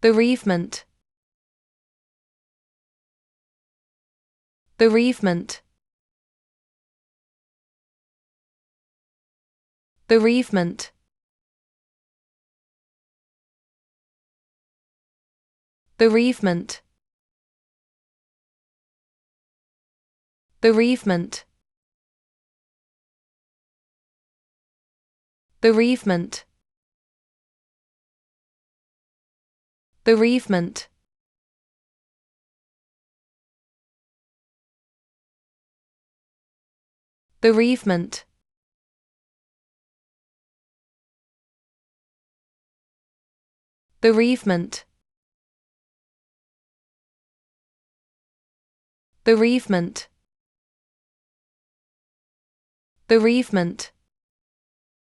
bereavement, bereavement, bereavement, bereavement, bereavement, bereavement, bereavement, bereavement, bereavement, bereavement, bereavement,